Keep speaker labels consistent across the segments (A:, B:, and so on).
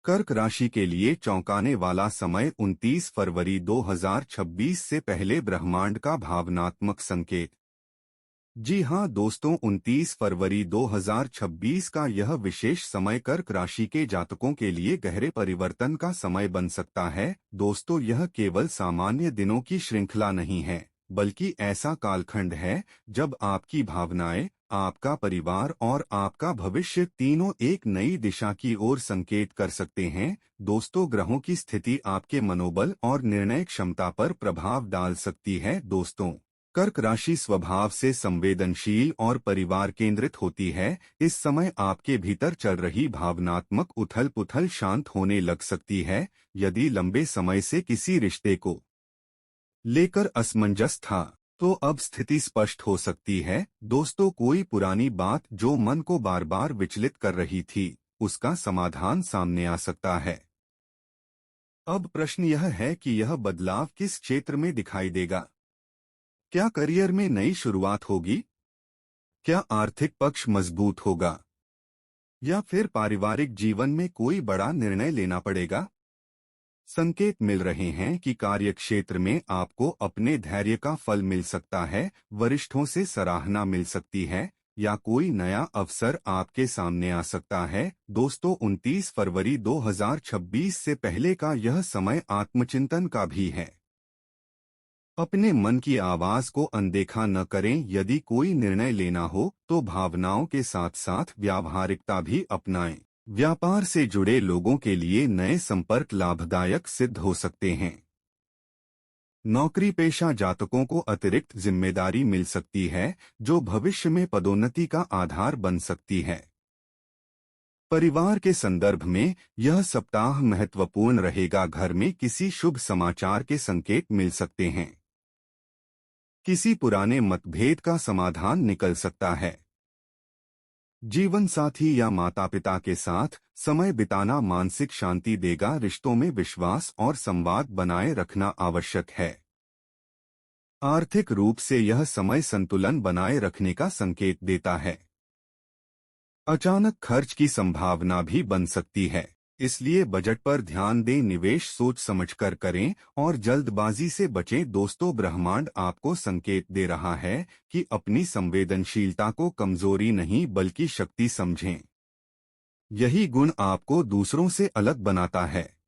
A: कर्क राशि के लिए चौंकाने वाला समय 29 फरवरी 2026 से पहले ब्रह्मांड का भावनात्मक संकेत। जी हाँ दोस्तों, 29 फरवरी 2026 का यह विशेष समय कर्क राशि के जातकों के लिए गहरे परिवर्तन का समय बन सकता है। दोस्तों, यह केवल सामान्य दिनों की श्रृंखला नहीं है, बल्कि ऐसा कालखंड है जब आपकी भावनाएं, आपका परिवार और आपका भविष्य तीनों एक नई दिशा की ओर संकेत कर सकते हैं। दोस्तों, ग्रहों की स्थिति आपके मनोबल और निर्णय क्षमता पर प्रभाव डाल सकती है। दोस्तों, कर्क राशि स्वभाव से संवेदनशील और परिवार केंद्रित होती है। इस समय आपके भीतर चल रही भावनात्मक उथल-पुथल शांत होने लग सकती है। यदि लंबे समय से किसी रिश्ते को लेकर असमंजस था, तो अब स्थिति स्पष्ट हो सकती है। दोस्तों, कोई पुरानी बात जो मन को बार बार विचलित कर रही थी, उसका समाधान सामने आ सकता है। अब प्रश्न यह है कि यह बदलाव किस क्षेत्र में दिखाई देगा। क्या करियर में नई शुरुआत होगी? क्या आर्थिक पक्ष मजबूत होगा? या फिर पारिवारिक जीवन में कोई बड़ा निर्णय लेना पड़ेगा? संकेत मिल रहे हैं कि कार्य क्षेत्र में आपको अपने धैर्य का फल मिल सकता है, वरिष्ठों से सराहना मिल सकती है, या कोई नया अवसर आपके सामने आ सकता है। दोस्तों, 29 फरवरी 2026 से पहले का यह समय आत्मचिंतन का भी है। अपने मन की आवाज को अनदेखा न करें। यदि कोई निर्णय लेना हो तो भावनाओं के साथ साथ व्यावहारिकता भी अपनाएं। व्यापार से जुड़े लोगों के लिए नए संपर्क लाभदायक सिद्ध हो सकते हैं। नौकरी पेशा जातकों को अतिरिक्त जिम्मेदारी मिल सकती है, जो भविष्य में पदोन्नति का आधार बन सकती है। परिवार के संदर्भ में यह सप्ताह महत्वपूर्ण रहेगा। घर में किसी शुभ समाचार के संकेत मिल सकते हैं। किसी पुराने मतभेद का समाधान निकल सकता है। जीवन साथी या माता पिता के साथ समय बिताना मानसिक शांति देगा। रिश्तों में विश्वास और संवाद बनाए रखना आवश्यक है। आर्थिक रूप से यह समय संतुलन बनाए रखने का संकेत देता है। अचानक खर्च की संभावना भी बन सकती है, इसलिए बजट पर ध्यान दें। निवेश सोच समझकर करें और जल्दबाजी से बचें। दोस्तों, ब्रह्मांड आपको संकेत दे रहा है कि अपनी संवेदनशीलता को कमजोरी नहीं बल्कि शक्ति समझें। यही गुण आपको दूसरों से अलग बनाता है।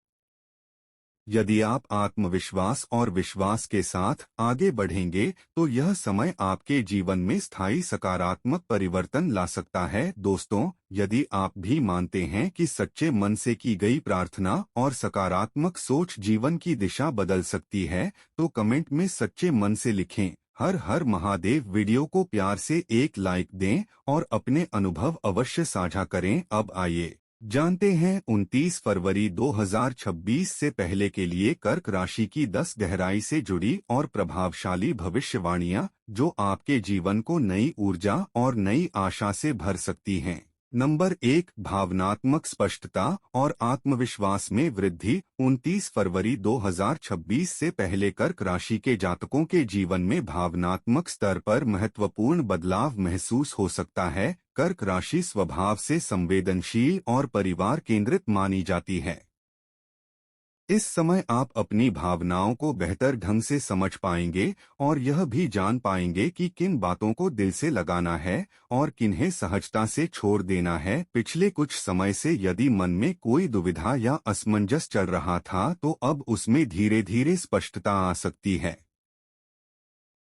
A: यदि आप आत्मविश्वास और विश्वास के साथ आगे बढ़ेंगे तो यह समय आपके जीवन में स्थायी सकारात्मक परिवर्तन ला सकता है। दोस्तों, यदि आप भी मानते हैं कि सच्चे मन से की गई प्रार्थना और सकारात्मक सोच जीवन की दिशा बदल सकती है, तो कमेंट में सच्चे मन से लिखें, हर हर महादेव। वीडियो को प्यार से एक लाइक दें और अपने अनुभव अवश्य साझा करें। अब आइए जानते हैं 29 फरवरी 2026 से पहले के लिए कर्क राशि की 10 गहराई से जुड़ी और प्रभावशाली भविष्यवाणियां, जो आपके जीवन को नई ऊर्जा और नई आशा से भर सकती हैं। नंबर 1, भावनात्मक स्पष्टता और आत्मविश्वास में वृद्धि। 29 फरवरी 2026 से पहले कर्क राशि के जातकों के जीवन में भावनात्मक स्तर पर महत्वपूर्ण बदलाव महसूस हो सकता है। कर्क राशि स्वभाव से संवेदनशील और परिवार केंद्रित मानी जाती है। इस समय आप अपनी भावनाओं को बेहतर ढंग से समझ पाएंगे और यह भी जान पाएंगे कि किन बातों को दिल से लगाना है और किन्हें सहजता से छोड़ देना है। पिछले कुछ समय से यदि मन में कोई दुविधा या असमंजस चल रहा था, तो अब उसमें धीरे धीरे स्पष्टता आ सकती है।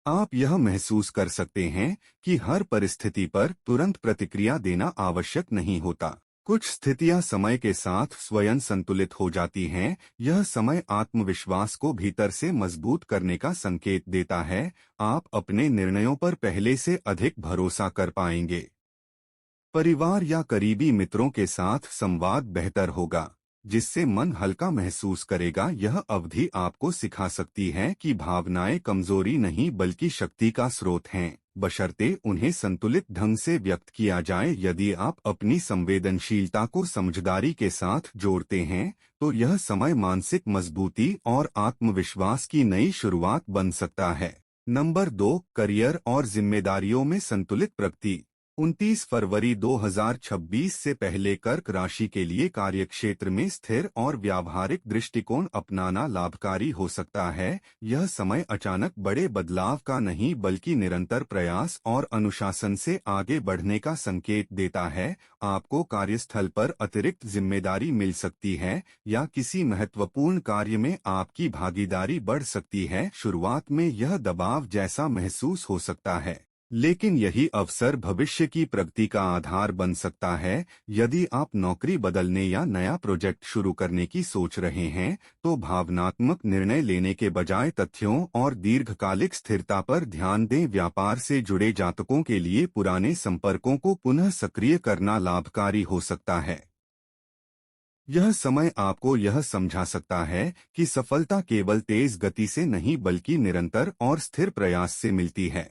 A: आप यह महसूस कर सकते हैं कि हर परिस्थिति पर तुरंत प्रतिक्रिया देना आवश्यक नहीं होता। कुछ स्थितियां समय के साथ स्वयं संतुलित हो जाती हैं। यह समय आत्मविश्वास को भीतर से मजबूत करने का संकेत देता है। आप अपने निर्णयों पर पहले से अधिक भरोसा कर पाएंगे। परिवार या करीबी मित्रों के साथ संवाद बेहतर होगा, जिससे मन हल्का महसूस करेगा। यह अवधि आपको सिखा सकती है कि भावनाएं कमजोरी नहीं बल्कि शक्ति का स्रोत हैं, बशर्ते उन्हें संतुलित ढंग से व्यक्त किया जाए। यदि आप अपनी संवेदनशीलता को समझदारी के साथ जोड़ते हैं, तो यह समय मानसिक मजबूती और आत्मविश्वास की नई शुरुआत बन सकता है। नंबर 2, करियर और जिम्मेदारियों में संतुलित प्रगति। 29 फरवरी 2026 से पहले कर्क राशि के लिए कार्यक्षेत्र में स्थिर और व्यावहारिक दृष्टिकोण अपनाना लाभकारी हो सकता है। यह समय अचानक बड़े बदलाव का नहीं बल्कि निरंतर प्रयास और अनुशासन से आगे बढ़ने का संकेत देता है। आपको कार्यस्थल पर अतिरिक्त जिम्मेदारी मिल सकती है या किसी महत्वपूर्ण कार्य में आपकी भागीदारी बढ़ सकती है। शुरुआत में यह दबाव जैसा महसूस हो सकता है, लेकिन यही अवसर भविष्य की प्रगति का आधार बन सकता है। यदि आप नौकरी बदलने या नया प्रोजेक्ट शुरू करने की सोच रहे हैं, तो भावनात्मक निर्णय लेने के बजाय तथ्यों और दीर्घकालिक स्थिरता पर ध्यान दें। व्यापार से जुड़े जातकों के लिए पुराने संपर्कों को पुनः सक्रिय करना लाभकारी हो सकता है। यह समय आपको यह समझा सकता है कि सफलता केवल तेज गति से नहीं बल्कि निरंतर और स्थिर प्रयास से मिलती है।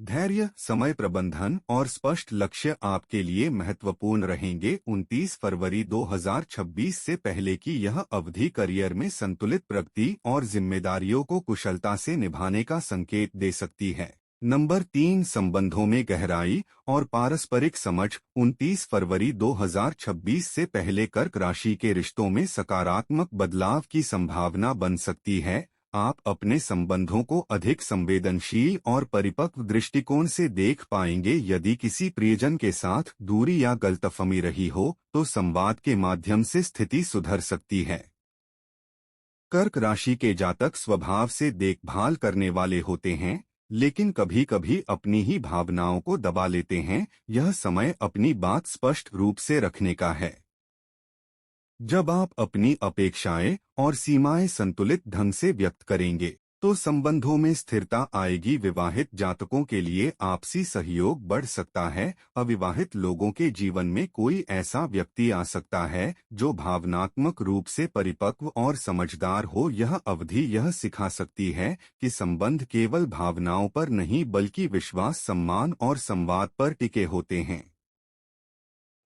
A: धैर्य, समय प्रबंधन और स्पष्ट लक्ष्य आपके लिए महत्वपूर्ण रहेंगे। 29 फरवरी 2026 से पहले की यह अवधि करियर में संतुलित प्रगति और जिम्मेदारियों को कुशलता से निभाने का संकेत दे सकती है। नंबर 3, संबंधों में गहराई और पारस्परिक समझ। 29 फरवरी 2026 से पहले कर्क राशि के रिश्तों में सकारात्मक बदलाव की संभावना बन सकती है। आप अपने संबंधों को अधिक संवेदनशील और परिपक्व दृष्टिकोण से देख पाएंगे। यदि किसी प्रियजन के साथ दूरी या गलतफहमी रही हो, तो संवाद के माध्यम से स्थिति सुधर सकती है। कर्क राशि के जातक स्वभाव से देखभाल करने वाले होते हैं, लेकिन कभी कभी अपनी ही भावनाओं को दबा लेते हैं। यह समय अपनी बात स्पष्ट रूप से रखने का है। जब आप अपनी अपेक्षाएं और सीमाएं संतुलित ढंग से व्यक्त करेंगे, तो संबंधों में स्थिरता आएगी। विवाहित जातकों के लिए आपसी सहयोग बढ़ सकता है। अविवाहित लोगों के जीवन में कोई ऐसा व्यक्ति आ सकता है जो भावनात्मक रूप से परिपक्व और समझदार हो। यह अवधि यह सिखा सकती है कि संबंध केवल भावनाओं पर नहीं बल्कि विश्वास, सम्मान और संवाद पर टिके होते हैं।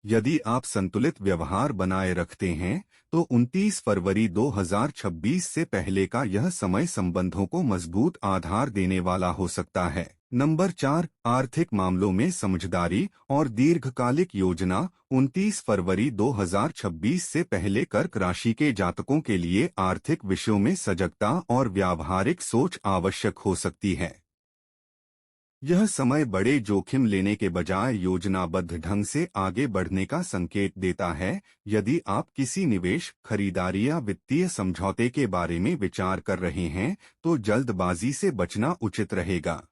A: यदि आप संतुलित व्यवहार बनाए रखते हैं, तो 29 फरवरी 2026 से पहले का यह समय संबंधों को मजबूत आधार देने वाला हो सकता है। नंबर 4, आर्थिक मामलों में समझदारी और दीर्घकालिक योजना। 29 फरवरी 2026 से पहले कर्क राशि के जातकों के लिए आर्थिक विषयों में सजगता और व्यावहारिक सोच आवश्यक हो सकती है। यह समय बड़े जोखिम लेने के बजाय योजनाबद्ध ढंग से आगे बढ़ने का संकेत देता है। यदि आप किसी निवेश, खरीदारी या वित्तीय समझौते के बारे में विचार कर रहे हैं, तो जल्दबाजी से बचना उचित रहेगा।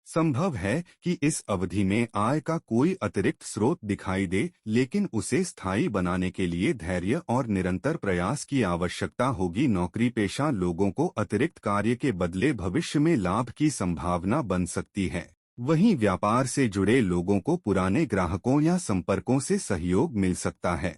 A: संभव है कि इस अवधि में आय का कोई अतिरिक्त स्रोत दिखाई दे, लेकिन उसे स्थायी बनाने के लिए धैर्य और निरंतर प्रयास की आवश्यकता होगी। नौकरी पेशा लोगों को अतिरिक्त कार्य के बदले भविष्य में लाभ की संभावना बन सकती है। वहीं व्यापार से जुड़े लोगों को पुराने ग्राहकों या संपर्कों से सहयोग मिल सकता है।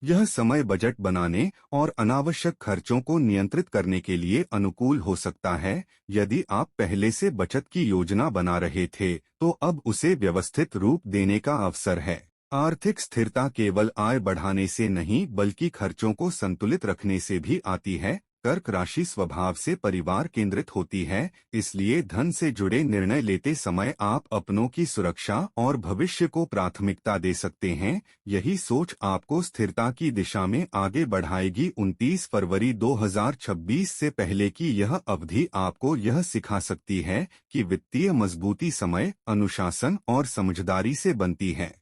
A: यह समय बजट बनाने और अनावश्यक खर्चों को नियंत्रित करने के लिए अनुकूल हो सकता है। यदि आप पहले से बचत की योजना बना रहे थे, तो अब उसे व्यवस्थित रूप देने का अवसर है। आर्थिक स्थिरता केवल आय बढ़ाने से नहीं बल्कि खर्चों को संतुलित रखने से भी आती है। कर्क राशि स्वभाव से परिवार केंद्रित होती है, इसलिए धन से जुड़े निर्णय लेते समय आप अपनों की सुरक्षा और भविष्य को प्राथमिकता दे सकते हैं। यही सोच आपको स्थिरता की दिशा में आगे बढ़ाएगी। 29 फरवरी 2026 से पहले की यह अवधि आपको यह सिखा सकती है कि वित्तीय मजबूती समय, अनुशासन और समझदारी से बनती है।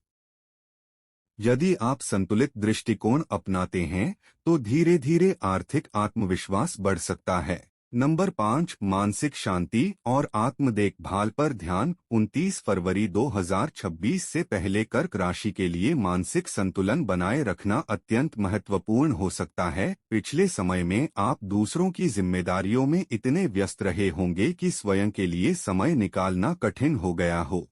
A: यदि आप संतुलित दृष्टिकोण अपनाते हैं, तो धीरे धीरे आर्थिक आत्मविश्वास बढ़ सकता है। नंबर 5, मानसिक शांति और आत्म देखभाल पर ध्यान। 29 फरवरी 2026 से पहले कर्क राशि के लिए मानसिक संतुलन बनाए रखना अत्यंत महत्वपूर्ण हो सकता है। पिछले समय में आप दूसरों की जिम्मेदारियों में इतने व्यस्त रहे होंगे कि स्वयं के लिए समय निकालना कठिन हो गया हो।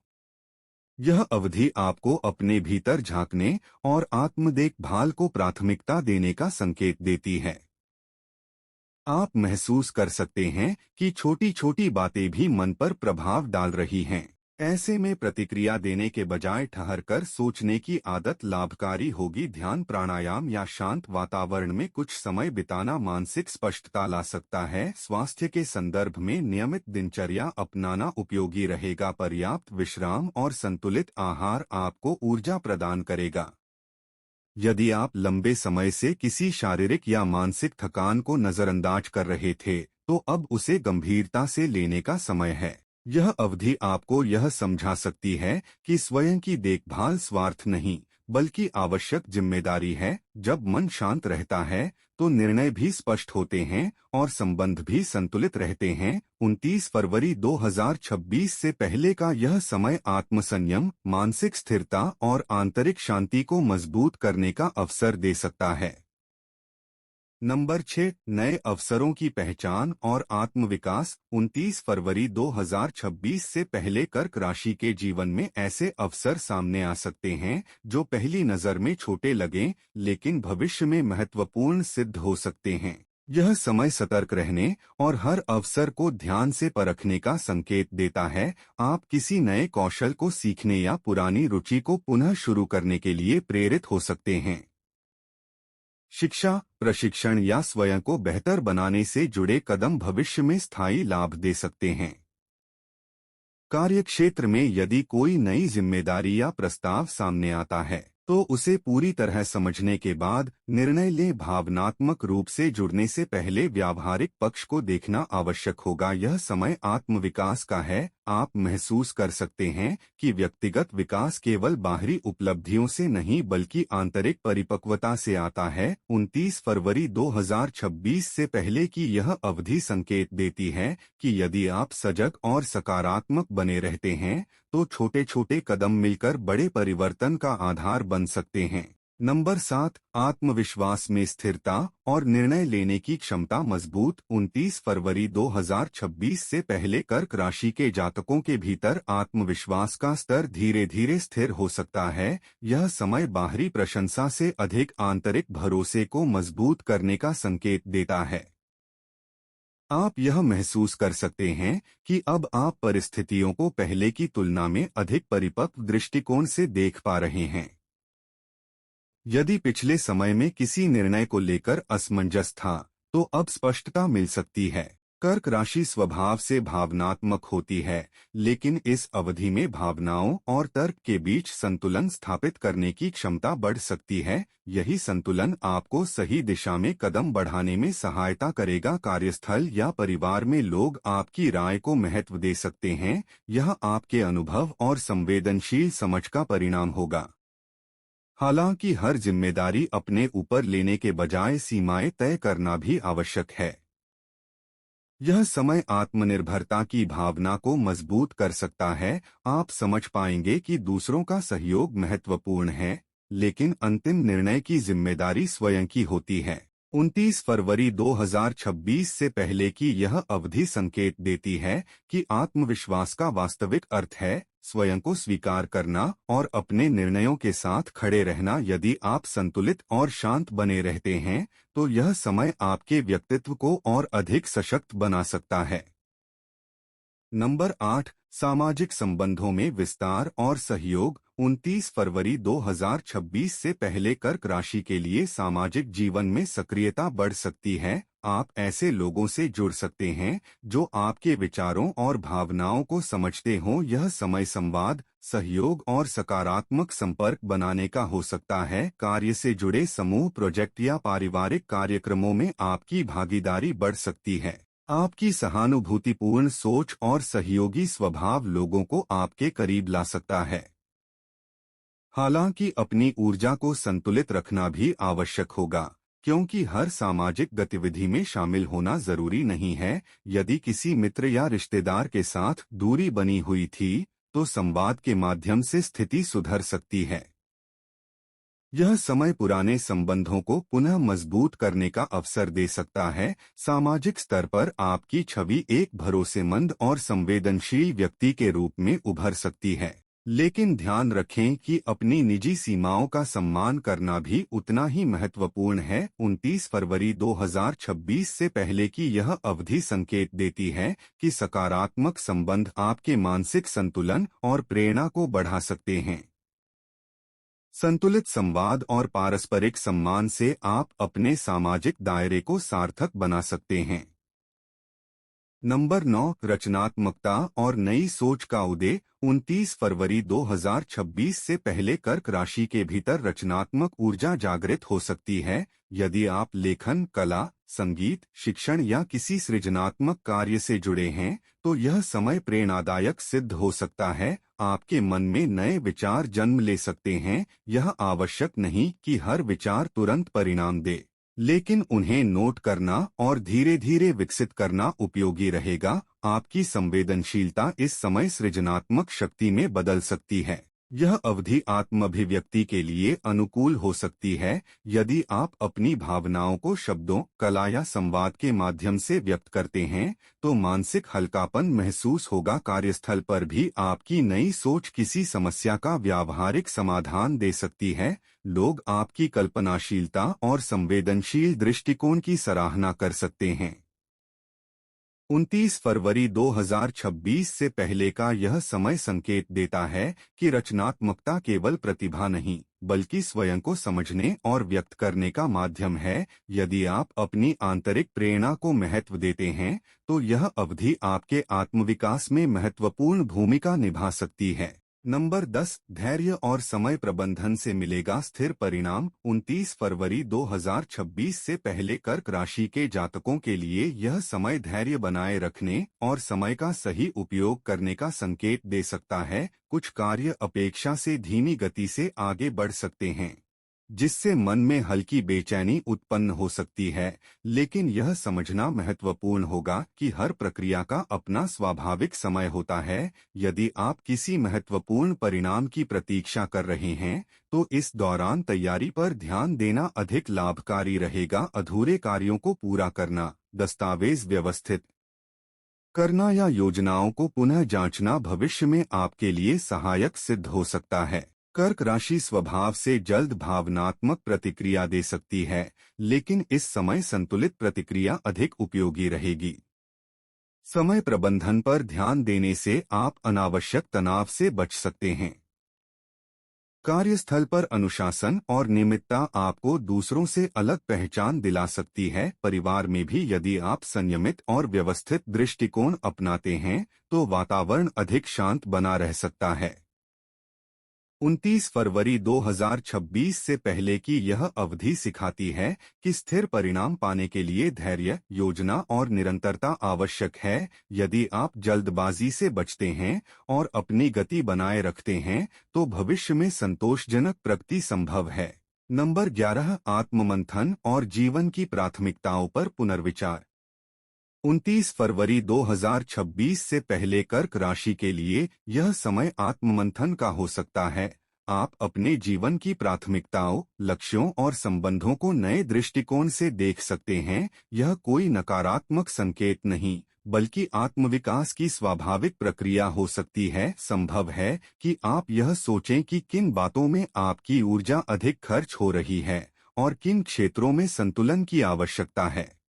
A: यह अवधि आपको अपने भीतर झांकने और आत्म देखभाल को प्राथमिकता देने का संकेत देती है। आप महसूस कर सकते हैं कि छोटी छोटी बातें भी मन पर प्रभाव डाल रही हैं। ऐसे में प्रतिक्रिया देने के बजाय ठहरकर सोचने की आदत लाभकारी होगी। ध्यान, प्राणायाम या शांत वातावरण में कुछ समय बिताना मानसिक स्पष्टता ला सकता है। स्वास्थ्य के संदर्भ में नियमित दिनचर्या अपनाना उपयोगी रहेगा। पर्याप्त विश्राम और संतुलित आहार आपको ऊर्जा प्रदान करेगा। यदि आप लंबे समय से किसी शारीरिक या मानसिक थकान को नजरअंदाज कर रहे थे, तो अब उसे गंभीरता से लेने का समय है। यह अवधि आपको यह समझा सकती है कि स्वयं की देखभाल स्वार्थ नहीं, बल्कि आवश्यक जिम्मेदारी है। जब मन शांत रहता है, तो निर्णय भी स्पष्ट होते हैं और संबंध भी संतुलित रहते हैं। 29 फरवरी 2026 से पहले का यह समय आत्मसंयम, मानसिक स्थिरता और आंतरिक शांति को मजबूत करने का अवसर दे सकता है। नंबर 6, नए अवसरों की पहचान और आत्मविकास। 29 फरवरी 2026 से पहले कर्क राशि के जीवन में ऐसे अवसर सामने आ सकते हैं जो पहली नजर में छोटे लगें, लेकिन भविष्य में महत्वपूर्ण सिद्ध हो सकते हैं। यह समय सतर्क रहने और हर अवसर को ध्यान से परखने का संकेत देता है। आप किसी नए कौशल को सीखने या पुरानी रुचि को पुनः शुरू करने के लिए प्रेरित हो सकते हैं। शिक्षा, प्रशिक्षण या स्वयं को बेहतर बनाने से जुड़े कदम भविष्य में स्थायी लाभ दे सकते हैं। कार्यक्षेत्र में यदि कोई नई जिम्मेदारी या प्रस्ताव सामने आता है, तो उसे पूरी तरह समझने के बाद निर्णय लें। भावनात्मक रूप से जुड़ने से पहले व्यावहारिक पक्ष को देखना आवश्यक होगा। यह समय आत्मविकास का है। आप महसूस कर सकते हैं कि व्यक्तिगत विकास केवल बाहरी उपलब्धियों से नहीं, बल्कि आंतरिक परिपक्वता से आता है। 29 फरवरी 2026 से पहले की यह अवधि संकेत देती है कि यदि आप सजग और सकारात्मक बने रहते हैं, तो छोटे छोटे कदम मिलकर बड़े परिवर्तन का आधार बन सकते हैं। नंबर 7, आत्मविश्वास में स्थिरता और निर्णय लेने की क्षमता मजबूत। 29 फरवरी 2026 से पहले कर्क राशि के जातकों के भीतर आत्मविश्वास का स्तर धीरे धीरे स्थिर हो सकता है। यह समय बाहरी प्रशंसा से अधिक आंतरिक भरोसे को मजबूत करने का संकेत देता है। आप यह महसूस कर सकते हैं कि अब आप परिस्थितियों को पहले की तुलना में अधिक परिपक्व दृष्टिकोण से देख पा रहे हैं। यदि पिछले समय में किसी निर्णय को लेकर असमंजस था, तो अब स्पष्टता मिल सकती है। कर्क राशि स्वभाव से भावनात्मक होती है, लेकिन इस अवधि में भावनाओं और तर्क के बीच संतुलन स्थापित करने की क्षमता बढ़ सकती है। यही संतुलन आपको सही दिशा में कदम बढ़ाने में सहायता करेगा। कार्यस्थल या परिवार में लोग आपकी राय को महत्व दे सकते हैं। यह आपके अनुभव और संवेदनशील समझ का परिणाम होगा। हालांकि हर जिम्मेदारी अपने ऊपर लेने के बजाय सीमाएं तय करना भी आवश्यक है। यह समय आत्मनिर्भरता की भावना को मजबूत कर सकता है। आप समझ पाएंगे कि दूसरों का सहयोग महत्वपूर्ण है, लेकिन अंतिम निर्णय की जिम्मेदारी स्वयं की होती है। 29 फरवरी 2026 से पहले की यह अवधि संकेत देती है कि आत्मविश्वास का वास्तविक अर्थ है स्वयं को स्वीकार करना और अपने निर्णयों के साथ खड़े रहना। यदि आप संतुलित और शांत बने रहते हैं, तो यह समय आपके व्यक्तित्व को और अधिक सशक्त बना सकता है। नंबर 8, सामाजिक संबंधों में विस्तार और सहयोग। 29 फरवरी 2026 से पहले कर्क राशि के लिए सामाजिक जीवन में सक्रियता बढ़ सकती है। आप ऐसे लोगों से जुड़ सकते हैं जो आपके विचारों और भावनाओं को समझते हों। यह समय संवाद, सहयोग और सकारात्मक संपर्क बनाने का हो सकता है। कार्य से जुड़े समूह प्रोजेक्ट या पारिवारिक कार्यक्रमों में आपकी भागीदारी बढ़ सकती है। आपकी सहानुभूतिपूर्ण सोच और सहयोगी स्वभाव लोगों को आपके करीब ला सकता है। हालांकि अपनी ऊर्जा को संतुलित रखना भी आवश्यक होगा, क्योंकि हर सामाजिक गतिविधि में शामिल होना जरूरी नहीं है। यदि किसी मित्र या रिश्तेदार के साथ दूरी बनी हुई थी, तो संवाद के माध्यम से स्थिति सुधर सकती है। यह समय पुराने संबंधों को पुनः मजबूत करने का अवसर दे सकता है। सामाजिक स्तर पर आपकी छवि एक भरोसेमंद और संवेदनशील व्यक्ति के रूप में उभर सकती है। लेकिन ध्यान रखें कि अपनी निजी सीमाओं का सम्मान करना भी उतना ही महत्वपूर्ण है। 29 फरवरी 2026 से पहले की यह अवधि संकेत देती है कि सकारात्मक संबंध आपके मानसिक संतुलन और प्रेरणा को बढ़ा सकते हैं। संतुलित संवाद और पारस्परिक सम्मान से आप अपने सामाजिक दायरे को सार्थक बना सकते हैं। नंबर 9, रचनात्मकता और नई सोच का उदय। 29 फरवरी 2026 से पहले कर्क राशि के भीतर रचनात्मक ऊर्जा जागृत हो सकती है। यदि आप लेखन, कला, संगीत, शिक्षण या किसी सृजनात्मक कार्य से जुड़े हैं, तो यह समय प्रेरणादायक सिद्ध हो सकता है। आपके मन में नए विचार जन्म ले सकते हैं। यह आवश्यक नहीं कि हर विचार तुरंत परिणाम दे, लेकिन उन्हें नोट करना और धीरे धीरे विकसित करना उपयोगी रहेगा। आपकी संवेदनशीलता इस समय सृजनात्मक शक्ति में बदल सकती है। यह अवधि आत्माभिव्यक्ति के लिए अनुकूल हो सकती है। यदि आप अपनी भावनाओं को शब्दों, कला या संवाद के माध्यम से व्यक्त करते हैं, तो मानसिक हल्कापन महसूस होगा। कार्यस्थल पर भी आपकी नई सोच किसी समस्या का व्यावहारिक समाधान दे सकती है। लोग आपकी कल्पनाशीलता और संवेदनशील दृष्टिकोण की सराहना कर सकते हैं। 29 फरवरी 2026 से पहले का यह समय संकेत देता है कि रचनात्मकता केवल प्रतिभा नहीं, बल्कि स्वयं को समझने और व्यक्त करने का माध्यम है। यदि आप अपनी आंतरिक प्रेरणा को महत्व देते हैं, तो यह अवधि आपके आत्मविकास में महत्वपूर्ण भूमिका निभा सकती है। नंबर 10, धैर्य और समय प्रबंधन से मिलेगा स्थिर परिणाम। 29 फरवरी 2026 से पहले कर्क राशि के जातकों के लिए यह समय धैर्य बनाए रखने और समय का सही उपयोग करने का संकेत दे सकता है। कुछ कार्य अपेक्षा से धीमी गति से आगे बढ़ सकते हैं, जिससे मन में हल्की बेचैनी उत्पन्न हो सकती है। लेकिन यह समझना महत्वपूर्ण होगा कि हर प्रक्रिया का अपना स्वाभाविक समय होता है। यदि आप किसी महत्वपूर्ण परिणाम की प्रतीक्षा कर रहे हैं, तो इस दौरान तैयारी पर ध्यान देना अधिक लाभकारी रहेगा। अधूरे कार्यों को पूरा करना, दस्तावेज व्यवस्थित करना या योजनाओं को पुनः जांचना भविष्य में आपके लिए सहायक सिद्ध हो सकता है। कर्क राशि स्वभाव से जल्द भावनात्मक प्रतिक्रिया दे सकती है, लेकिन इस समय संतुलित प्रतिक्रिया अधिक उपयोगी रहेगी। समय प्रबंधन पर ध्यान देने से आप अनावश्यक तनाव से बच सकते हैं। कार्यस्थल पर अनुशासन और नियमितता आपको दूसरों से अलग पहचान दिला सकती है। परिवार में भी यदि आप संयमित और व्यवस्थित दृष्टिकोण अपनाते हैं, तो वातावरण अधिक शांत बना रह सकता है। 29 फरवरी 2026 से पहले की यह अवधि सिखाती है कि स्थिर परिणाम पाने के लिए धैर्य, योजना और निरंतरता आवश्यक है। यदि आप जल्दबाजी से बचते हैं और अपनी गति बनाए रखते हैं, तो भविष्य में संतोषजनक प्रगति संभव है। नंबर 11, आत्ममंथन और जीवन की प्राथमिकताओं पर पुनर्विचार। 29 फरवरी 2026 से पहले कर्क राशि के लिए यह समय आत्ममंथन का हो सकता है। आप अपने जीवन की प्राथमिकताओं, लक्ष्यों और संबंधों को नए दृष्टिकोण से देख सकते हैं। यह कोई नकारात्मक संकेत नहीं, बल्कि आत्मविकास की स्वाभाविक प्रक्रिया हो सकती है। संभव है कि आप यह सोचें कि किन बातों में आपकी ऊर्जा अधिक खर्च हो रही है और किन क्षेत्रों में संतुलन की आवश्यकता है।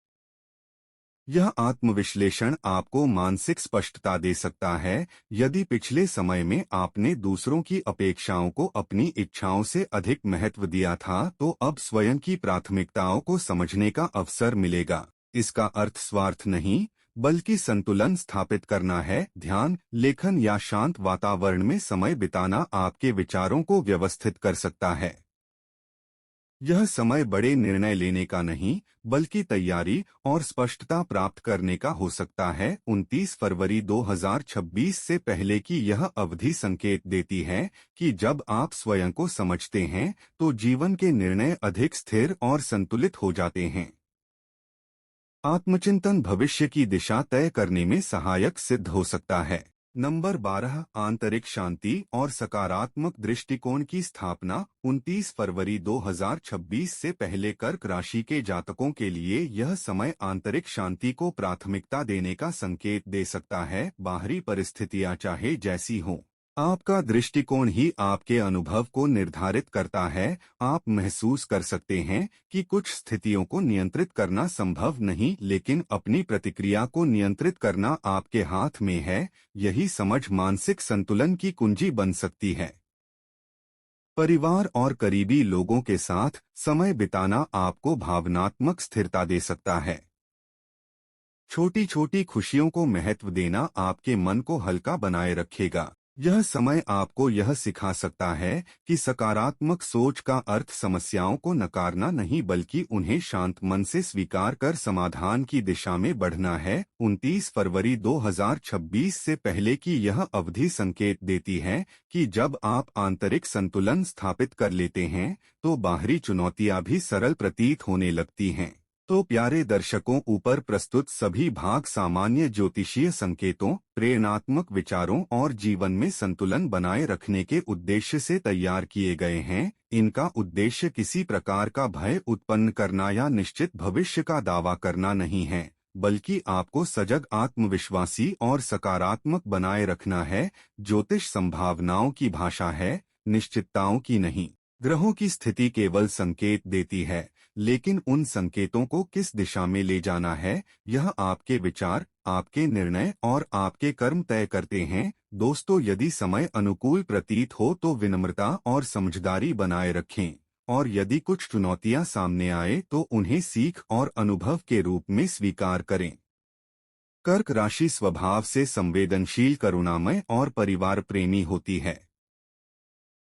A: यह आत्मविश्लेषण आपको मानसिक स्पष्टता दे सकता है। यदि पिछले समय में आपने दूसरों की अपेक्षाओं को अपनी इच्छाओं से अधिक महत्व दिया था, तो अब स्वयं की प्राथमिकताओं को समझने का अवसर मिलेगा। इसका अर्थ स्वार्थ नहीं, बल्कि संतुलन स्थापित करना है। ध्यान, लेखन या शांत वातावरण में समय बिताना आपके विचारों को व्यवस्थित कर सकता है। यह समय बड़े निर्णय लेने का नहीं, बल्कि तैयारी और स्पष्टता प्राप्त करने का हो सकता है। 29 फरवरी 2026 से पहले की यह अवधि संकेत देती है कि जब आप स्वयं को समझते हैं, तो जीवन के निर्णय अधिक स्थिर और संतुलित हो जाते हैं। आत्मचिंतन भविष्य की दिशा तय करने में सहायक सिद्ध हो सकता है। नंबर 12, आंतरिक शांति और सकारात्मक दृष्टिकोण की स्थापना। 29 फरवरी 2026 से पहले कर्क राशि के जातकों के लिए यह समय आंतरिक शांति को प्राथमिकता देने का संकेत दे सकता है। बाहरी परिस्थितियां चाहे जैसी हों, आपका दृष्टिकोण ही आपके अनुभव को निर्धारित करता है। आप महसूस कर सकते हैं कि कुछ स्थितियों को नियंत्रित करना संभव नहीं, लेकिन अपनी प्रतिक्रिया को नियंत्रित करना आपके हाथ में है। यही समझ मानसिक संतुलन की कुंजी बन सकती है। परिवार और करीबी लोगों के साथ समय बिताना आपको भावनात्मक स्थिरता दे सकता है। छोटी छोटी खुशियों को महत्व देना आपके मन को हल्का बनाए रखेगा। यह समय आपको यह सिखा सकता है कि सकारात्मक सोच का अर्थ समस्याओं को नकारना नहीं, बल्कि उन्हें शांत मन से स्वीकार कर समाधान की दिशा में बढ़ना है। 29 फरवरी 2026 से पहले की यह अवधि संकेत देती है कि जब आप आंतरिक संतुलन स्थापित कर लेते हैं, तो बाहरी चुनौतियां भी सरल प्रतीत होने लगती हैं। तो प्यारे दर्शकों, ऊपर प्रस्तुत सभी भाग सामान्य ज्योतिषीय संकेतों, प्रेरणात्मक विचारों और जीवन में संतुलन बनाए रखने के उद्देश्य से तैयार किए गए हैं। इनका उद्देश्य किसी प्रकार का भय उत्पन्न करना या निश्चित भविष्य का दावा करना नहीं है, बल्कि आपको सजग, आत्मविश्वासी और सकारात्मक बनाए रखना है। ज्योतिष संभावनाओं की भाषा है, निश्चितताओं की नहीं। ग्रहों की स्थिति केवल संकेत देती है, लेकिन उन संकेतों को किस दिशा में ले जाना है, यह आपके विचार, आपके निर्णय और आपके कर्म तय करते हैं। दोस्तों, यदि समय अनुकूल प्रतीत हो तो विनम्रता और समझदारी बनाए रखें, और यदि कुछ चुनौतियां सामने आए तो उन्हें सीख और अनुभव के रूप में स्वीकार करें। कर्क राशि स्वभाव से संवेदनशील, करुणामय और परिवार प्रेमी होती है।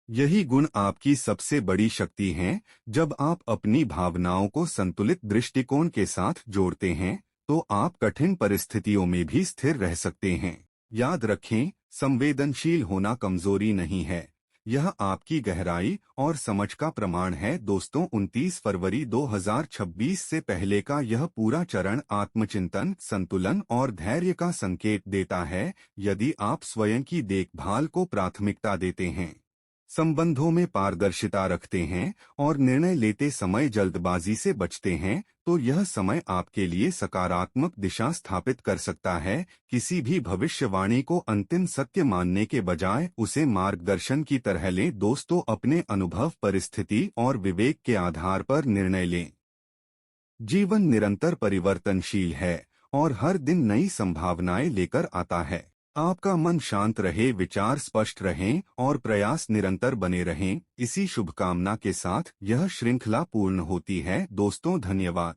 A: यही गुण आपकी सबसे बड़ी शक्ति हैं। जब आप अपनी भावनाओं को संतुलित दृष्टिकोण के साथ जोड़ते हैं, तो आप कठिन परिस्थितियों में भी स्थिर रह सकते हैं। याद रखें, संवेदनशील होना कमजोरी नहीं है, यह आपकी गहराई और समझ का प्रमाण है। दोस्तों, 29 फरवरी 2026 से पहले का यह पूरा चरण आत्मचिंतन, संतुलन और धैर्य का संकेत देता है। यदि आप स्वयं की देखभाल को प्राथमिकता देते हैं, संबंधों में पारदर्शिता रखते हैं और निर्णय लेते समय जल्दबाजी से बचते हैं, तो यह समय आपके लिए सकारात्मक दिशा स्थापित कर सकता है। किसी भी भविष्यवाणी को अंतिम सत्य मानने के बजाय उसे मार्गदर्शन की तरह लें। दोस्तों, अपने अनुभव, परिस्थिति और विवेक के आधार पर निर्णय लें। जीवन निरंतर परिवर्तनशील है और हर दिन नई संभावनाएं लेकर आता है। आपका मन शांत रहे, विचार स्पष्ट रहें और प्रयास निरंतर बने रहें। इसी शुभकामना के साथ यह श्रृंखला पूर्ण होती है। दोस्तों, धन्यवाद।